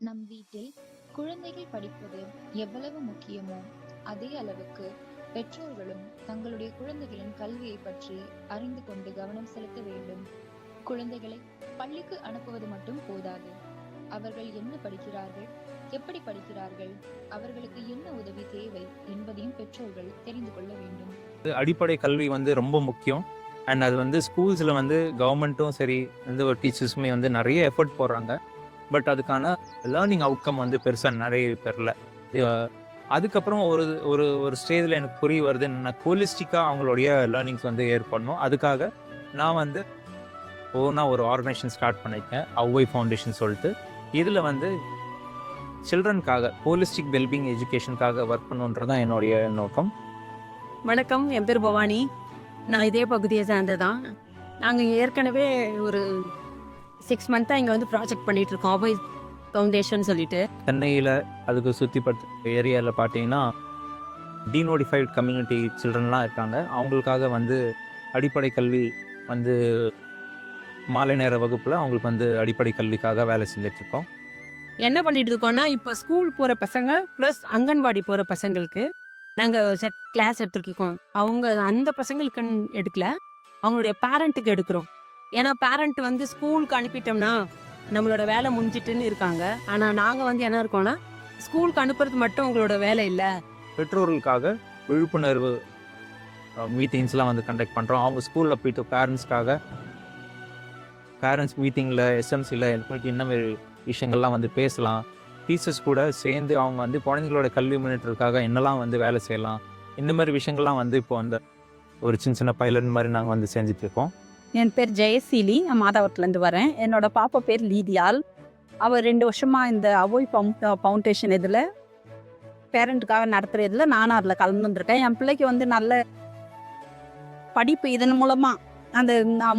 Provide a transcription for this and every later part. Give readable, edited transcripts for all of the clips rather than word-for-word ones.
நம் வீட்டில் குழந்தைகள் படிப்பது எவ்வளவு முக்கியமோ அதே அளவுக்கு பெற்றோர்களும் தங்களுடைய குழந்தைகளின் கல்வியை பற்றி அறிந்து கொண்டு கவனம் செலுத்த வேண்டும். குழந்தைகளை பள்ளிக்கு அனுப்புவது மட்டும் போதாது. அவர்கள் என்ன படிக்கிறார்கள், எப்படி படிக்கிறார்கள், அவர்களுக்கு என்ன உதவி தேவை என்பதையும் பெற்றோர்கள் தெரிந்து கொள்ள வேண்டும். அடிப்படை கல்வி வந்து ரொம்ப முக்கியம். அண்ட் அது வந்து ஸ்கூல்ஸில் வந்து கவர்மெண்ட்டும் சரி, ஒரு டீச்சர்ஸுமே வந்து நிறைய எஃபர்ட் போடுறாங்க. பட் அதுக்கான லேர்னிங் அவுட்கம் வந்து பெருசாக நிறைய பெறல. அதுக்கப்புறம் ஒரு ஒரு ஒரு ஸ்டேஜில் எனக்கு புரிய வருது என்னென்னா, ஹோலிஸ்டிக்காக அவங்களுடைய லேர்னிங்ஸ் வந்து ஏற்படணும். அதுக்காக நான் வந்து நான் ஒரு ஆர்கனைசேஷன் ஸ்டார்ட் பண்ணியிருக்கேன், அவ்வை ஃபவுண்டேஷன் சொல்லிட்டு. இதில் வந்து சில்ட்ரனுக்காக ஹோலிஸ்டிக் வெல்பீயிங் எஜுகேஷனுக்காக ஒர்க் பண்ணுன்றது தான் என்னுடைய நோக்கம். வணக்கம், என் பேர் பவானி. நான் இதே பகுதியை சேர்ந்தது தான். நாங்கள் ஏற்கனவே ஒரு 6 மந்த்தாக இங்கே வந்து ப்ராஜெக்ட் பண்ணிகிட்ருக்கோம், அவ்வை ஃபவுண்டேஷன் சொல்லிட்டு. சென்னையில் அதுக்கு சுற்றி படுத்த ஏரியாவில் பார்த்தீங்கன்னா டீநோட்டிஃபைட் கம்யூனிட்டி சில்ட்ரன்லாம் இருக்காங்க. அவங்களுக்காக வந்து அடிப்படை கல்வி வந்து மாலை நேர வகுப்பில் அவங்களுக்கு வந்து அடிப்படை கல்விக்காக வேலை செஞ்சிட்ருக்கோம். என்ன பண்ணிட்டு இருக்கோம்னா, இப்போ ஸ்கூல் போகிற பசங்க ப்ளஸ் அங்கன்வாடி போகிற பசங்களுக்கு நாங்கள் கிளாஸ் எடுத்துருக்கோம். அவங்க அந்த பசங்களுக்கு எடுக்கல, அவங்களுடைய பேரண்ட்டுக்கு எடுக்கிறோம். ஏன்னா பேரண்ட் வந்து ஸ்கூலுக்கு அனுப்பிட்டோம்னா நம்மளோட வேலை முடிஞ்சிட்டுன்னு இருக்காங்க. ஆனால் நாங்கள் வந்து என்ன இருக்கோம்னா, ஸ்கூலுக்கு அனுப்புறது மட்டும் உங்களோட வேலை இல்லை. பெற்றோர்களுக்காக விழிப்புணர்வு மீட்டிங்ஸ்லாம் வந்து கண்டக்ட் பண்ணுறோம். அவங்க ஸ்கூலில் போய்ட்டு பேரண்ட்ஸ் மீட்டிங்கில் எஸ்எம்சியில் இன்னமாரி விஷயங்கள்லாம் வந்து பேசலாம். டீச்சர்ஸ் கூட சேர்ந்து அவங்க வந்து குழந்தைங்களோட கல்வி முன்னேற்றத்துக்காக என்னெல்லாம் வந்து வேலை செய்யலாம், இந்த மாதிரி விஷயங்கள்லாம் வந்து இப்போ அந்த ஒரு சின்ன சின்ன பைலட் மாதிரி நாங்கள் வந்து செஞ்சிட்ருக்கோம். என் பேர் ஜெயசீலி, நான் மாதாவரத்துலேருந்து வரேன். என்னோட பாப்பா பேர் லீதியால். அவள் 2 வருஷமாக இந்த அவ்வை ஃபவுண்டேஷன் இதில் பேரண்ட்டுக்காக நடத்துகிறதுல நானும் அதில் கலந்துருக்கேன். என் பிள்ளைக்கு வந்து நல்ல படிப்பு இதன் மூலமாக அந்த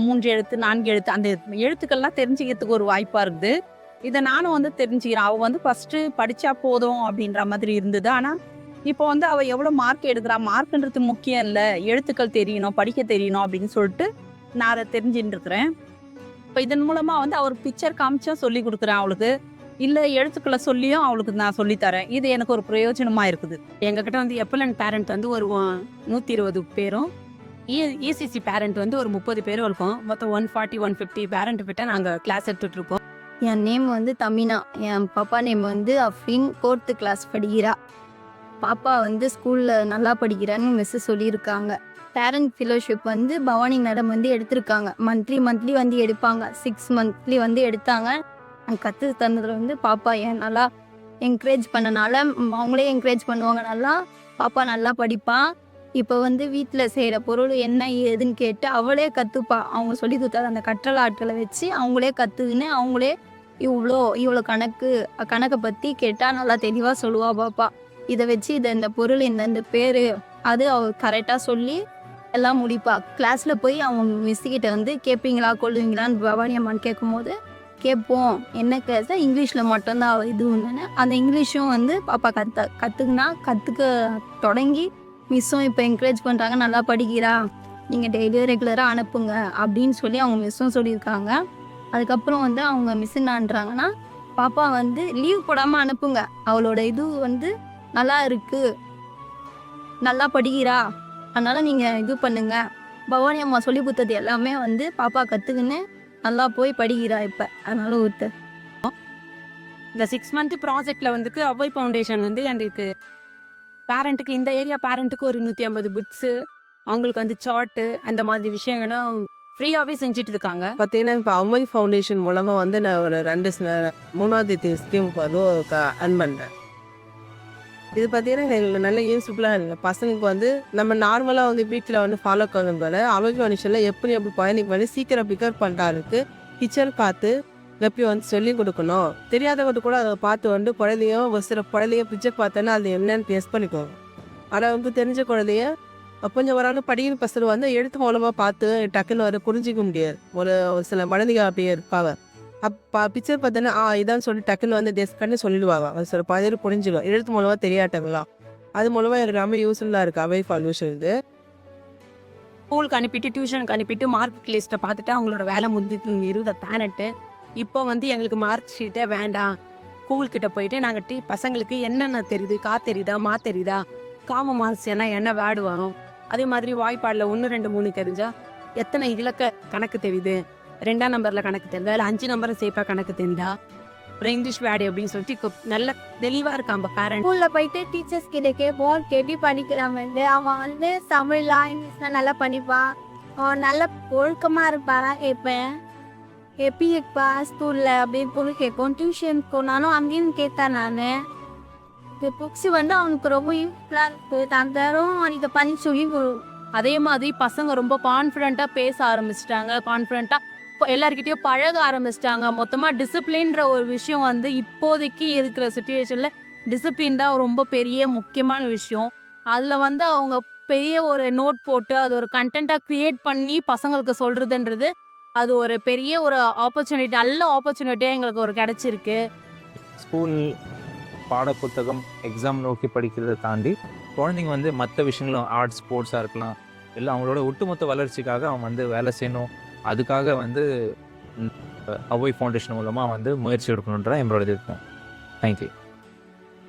3 எழுத்து 4 எழுத்து அந்த எழுத்துக்கள்லாம் தெரிஞ்சுக்கிறதுக்கு ஒரு வாய்ப்பாக இருக்குது. இதை நானும் வந்து தெரிஞ்சுக்கிறேன். அவள் வந்து ஃபஸ்ட்டு படித்தா போதும் அப்படின்ற மாதிரி இருந்தது. ஆனால் இப்போ வந்து அவள் எவ்வளோ மார்க் எடுக்கிறா, மார்க்குன்றது முக்கியம் இல்லை, எழுத்துக்கள் தெரியணும், படிக்க தெரியணும் அப்படின்னு சொல்லிட்டு நான் அதை தெரிஞ்சுட்டு இருக்கிறேன். இப்போ இதன் மூலமாக வந்து அவர் பிக்சர் காமிச்சும் சொல்லி கொடுக்குறேன் அவளுக்கு, இல்லை எழுத்துக்களை சொல்லியும் அவளுக்கு நான் சொல்லித்தரேன். இது எனக்கு ஒரு பிரயோஜனமாக இருக்குது. எங்ககிட்ட வந்து எப்பலன் பேரண்ட் வந்து ஒரு 120 பேரும், இசிசி பேரண்ட் வந்து ஒரு 30 பேரும் இருக்கும். மொத்தம் 140 150 பேரண்ட் கிட்ட நாங்கள் கிளாஸ் எடுத்துகிட்டு இருக்கோம். என் நேம் வந்து தமினா. என் பாப்பா நேம் வந்து அஃப்ரீன். 4th கிளாஸ் படிக்கிறா. பாப்பா வந்து ஸ்கூலில் நல்லா படிக்கிறான்னு மிஸ்ஸு சொல்லியிருக்காங்க. பேரண்ட் ஃபெலோஷிப் வந்து பவானி மேடம் வந்து எடுத்திருக்காங்க. மந்த்லி வந்து எடுப்பாங்க. 6 மந்த்லி வந்து எடுத்தாங்க. கற்று தந்ததில் வந்து பாப்பா ஏன் நல்லா என்கரேஜ் பண்ணனால அவங்களே என்கரேஜ் பண்ணுவாங்க. நல்லா பாப்பா நல்லா படிப்பான். இப்போ வந்து வீட்டில் செய்கிற பொருள் என்ன ஏதுன்னு கேட்டு அவளே கற்றுப்பா. அவங்க சொல்லி கொடுத்தாது அந்த கற்றல் ஆட்களை வச்சு அவங்களே கற்றுக்குன்னு அவங்களே இவ்வளோ கணக்கை பற்றி கேட்டால் நல்லா தெளிவாக சொல்லுவா பாப்பா. இதை வச்சு இந்த பொருள் இந்த பேர் அது அவள் கரெக்டாக சொல்லி எல்லாம் முடிப்பா. கிளாஸில் போய் அவங்க மிஸ்ஸுக்கிட்ட வந்து கேட்பீங்களா கொள்ளுவீங்களான்னு பவானி அம்மான்னு கேட்கும்போது கேட்போம். என்ன கிளாஸ் இங்கிலீஷில் மட்டும்தான் அவள் இது ஒன்றுன்னு அந்த இங்கிலீஷும் வந்து பாப்பா கற்றுக்க தொடங்கி மிஸ்ஸும் இப்போ என்கரேஜ் பண்ணுறாங்க, நல்லா படிக்கிறா, நீங்கள் டெய்லியும் ரெகுலராக அனுப்புங்க அப்படின்னு சொல்லி அவங்க மிஸ்ஸும் சொல்லியிருக்காங்க. அதுக்கப்புறம் வந்து அவங்க மிஸ் என்னான்றாங்கன்னா, பாப்பா வந்து லீவ் போடாமல் அனுப்புங்க, அவளோட இது வந்து நல்லா இருக்குது, நல்லா படிக்கிறா, அதனால் நீங்கள் இது பண்ணுங்க. பவானி அம்மா சொல்லி கொடுத்தது எல்லாமே வந்து பாப்பா கற்றுக்குன்னு நல்லா போய் படிக்கிறா இப்போ. அதனால இந்த 6 மந்த் ப்ராஜெக்டில் வந்துட்டு அவ்வை ஃபவுண்டேஷன் வந்து எங்களுக்கு பேரண்ட்டுக்கு இந்த ஏரியா பேரண்ட்டுக்கு ஒரு 150 புக்ஸு, அவங்களுக்கு வந்து சார்ட்டு அந்த மாதிரி விஷயங்களும் ஃப்ரீயாகவே செஞ்சுட்டு இருக்காங்க. பார்த்தீங்கன்னா இப்போ அவ்வை ஃபவுண்டேஷன் மூலமாக வந்து நான் ஒரு 3வது ஸ்கீம் அன் பண்ணுறேன். இது பார்த்தீங்கன்னா எங்களுக்கு நல்ல யூஸ்ஃபுல்லாக இல்லை. பசங்களுக்கு வந்து நம்ம நார்மலாக வந்து வீட்டில் வந்து ஃபாலோ பண்ணும்போது அவ்வை ஃபவுண்டேஷனில் எப்படி குழந்தைக்கு வந்து சீக்கிரம் பிக்கப் பண்ணுறாருக்கு டீச்சர் பார்த்து எப்படி வந்து சொல்லி கொடுக்கணும். தெரியாதவங்க கூட அதை பார்த்து வந்து குழந்தையும் ஒரு சில குழந்தைய பிக்சர் பார்த்தோன்னா அது என்னன்னு டெஸ்ட் பண்ணிக்கோங்க. ஆனால் வந்து தெரிஞ்ச குழந்தைய கொஞ்சம் ஒரு ஆள் படிக்கிற பசங்க வந்து எழுத்து மூலமாக பார்த்து டக்குன்னு வர புரிஞ்சிக்க முடியாது. ஒரு சில குழந்தைங்க அப்படியே இருப்பாங்க. பிக்சர் பார்த்தோன்னா இதான்னு சொல்லி டக்குன்னு வந்து டெஸ்ட் பண்ணி சொல்லிடுவாங்க. அது சில பதில் புரிஞ்சுக்கும் எழுத்து மூலமாக தெரியாட்டவங்களாம். அது மூலமாக எனக்கு ரொம்ப யூஸ்ஃபுல்லாக இருக்குது அவ்வை ஃபவுண்டேஷன். இது ஸ்கூலுக்கு அனுப்பிட்டு டியூஷனுக்கு அனுப்பிட்டு மார்க் லிஸ்ட்டை பார்த்துட்டு அவங்களோட வேலை முடிஞ்சிட்டு 20 பேரண்ட்டு இப்போ வந்து எங்களுக்கு மார்க் ஷீட்டே வேண்டாம், ஸ்கூல் கிட்ட போயிட்டு நாங்கள் பசங்களுக்கு என்னென்ன தெரியுது, கா தெரியுதா, மா தெரியுதா, காம மாசியனா என்ன வேர்டு வரும், அதே மாதிரி வாய்ப்பாடில் 1 2 3 தெரிஞ்சா எத்தனை இலக்க கணக்கு தெரியுது, 2ஆம் நம்பரில் கணக்கு தெரியுதா, இல்லை 5 நம்பரை சேஃபாக கணக்கு தெரியுதா, அப்புறம் இங்கிலீஷ் வேர்டு அப்படின்னு சொல்லிட்டு நல்ல தெளிவாக இருக்காங்க பேரண்ட். ஸ்கூல்ல போயிட்டு டீச்சர்ஸ் கிட்ட கேட்போம், கேட்டு படிக்கிறான் வந்து அவன் வந்து தமிழ்லாம் இங்கிலீஷ்லாம் நல்லா படிப்பான், அவன் நல்ல ஒழுக்கமா இருப்பானா கேட்பேன். எப்படி இருப்பா ஸ்கூல்ல அப்படின்னு போய் கேட்போம். டியூஷன் போனாலும் அங்கேயும் கேட்டேன் நான். இந்த புக்ஸ் வந்து அவனுக்கு ரொம்ப யூஸ்ஃபுல்லாக இருக்கு, தந்தாரும் அவனுக்கு பண்ணி சொல்லி அதே மாதிரி பசங்க ரொம்ப கான்ஃபிடென்ட்டாக பேச ஆரம்பிச்சிட்டாங்க, கான்ஃபிடென்ட்டாக எல்லாருக்கிட்டையும் பழக ஆரம்பிச்சிட்டாங்க. மொத்தமாக டிசிப்ளின்ற ஒரு விஷயம் வந்து இப்போதைக்கு இருக்கிற சுச்சுவேஷனில் டிசிப்ளின் தான் ரொம்ப பெரிய முக்கியமான விஷயம். அதில் வந்து அவங்க பெரிய ஒரு நோட் போட்டு அது ஒரு கண்டென்ட்டாக க்ரியேட் பண்ணி பசங்களுக்கு சொல்கிறதுன்றது அது ஒரு பெரிய ஒரு ஆப்பர்ச்சுனிட்டி, நல்ல ஆப்பர்ச்சுனிட்டியாக எங்களுக்கு ஒரு கிடச்சிருக்கு. ஸ்கூல் பாட புத்தகம் எக்ஸாம் நோக்கி படிக்கிறதை தாண்டி குழந்தைங்க வந்து மற்ற விஷயங்களும் ஆர்ட்ஸ் ஸ்போர்ட்ஸாக இருக்கலாம், இல்லை அவங்களோட ஒட்டுமொத்த வளர்ச்சிக்காக அவன் வந்து வேலை செய்யணும். அதுக்காக வந்து அவோய் ஃபவுண்டேஷன் மூலமாக வந்து முயற்சி எடுக்கணுன்ற என்னோட இது இருக்கும். தேங்க்யூ.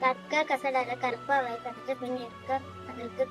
கற்க கசடர கற்பவை கற்று பின் இருக்க அதற்கு